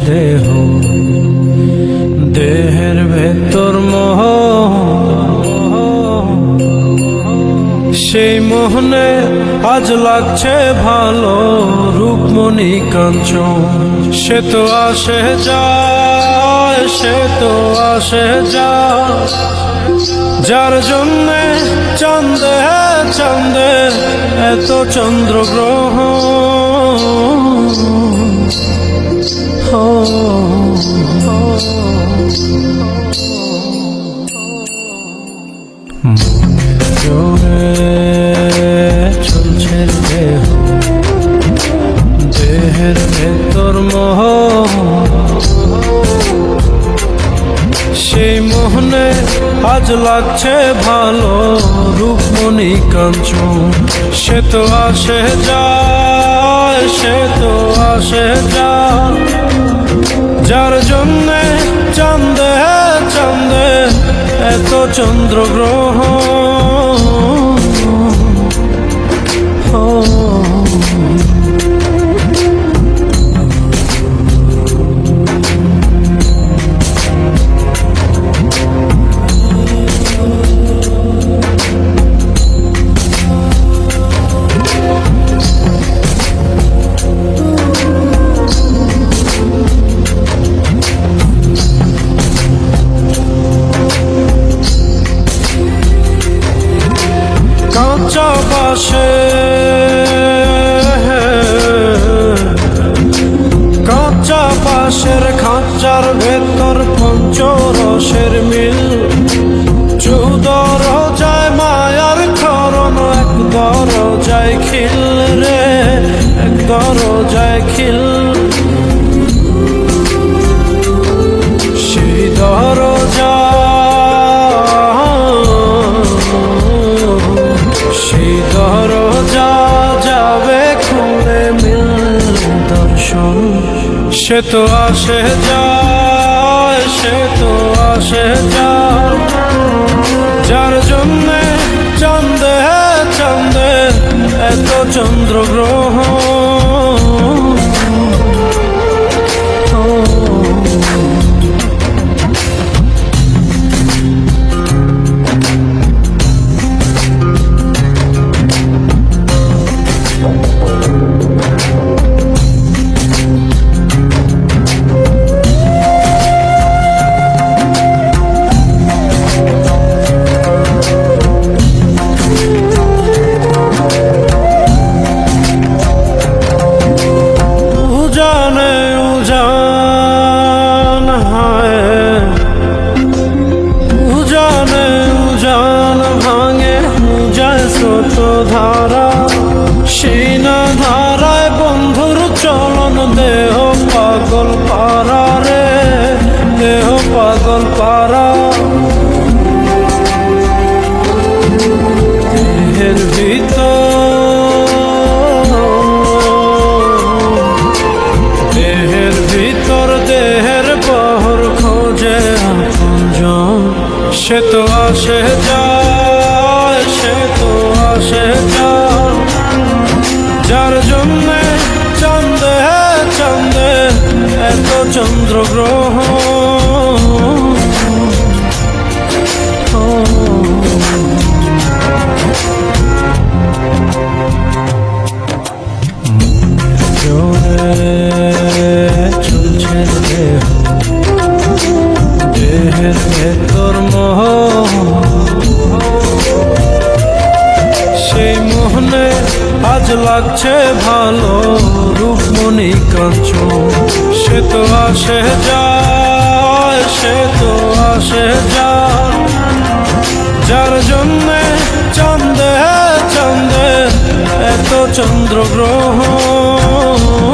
দেহ দেহের ভেতর মোহ, সেই মোহনে আজ লাগছে ভালো রূপমণি কাঞ্চন। সে তো আসে যায়, সে তো আসে যায়, যার জন্যে চাঁদে চাঁদে এত চন্দ্রগ্রহ। জোরে চলছে দেহ দেহের ভেতর মোহ, সেই মোহনে আজ লাগছে ভালো রূপমণি কাঞ্চন। সে তো আসে যায়, সে তো আসে যায়, যার জন্যে চাঁদে চাঁদে এত চন্দ্রগ্রহ। কাঁচা বাসে কাঁচা বাসের খাঁচার ভেতর পঞ্চরসের মিল, চৌদরজায় মায়ার খরণ, এক দরজায় খিল রে, এক দরজায় খিল। সেই দরজা যাবে খুলে মিল দর্শন। সে তো আসে যায়, সে তো আসে যায়, যার জন্যে চাঁদে চাঁদে এত চন্দ্রগ্রহ। ধারা সেই না ধারায় বন্ধুর চলন, দেহ পাগল পারা রে, দেহ পাগল পারা। দেহের ভিতর দেহের পহর খোঁজে আপনজন। সে তো আসে যায়, সে তো আসে যায়, যার জন্যে চাঁদে চাঁদে এত চন্দ্রগ্রহ। চলছে দেহ দেহের ভেতর মোহ, সেই মোহনে আজ লাগছে ভালো রূপমণি কাঞ্চন। সে তো আসে যায়, সে তো আসে যায়, যার জন্যে চাঁদে চাঁদে এত চন্দ্রগ্রহণ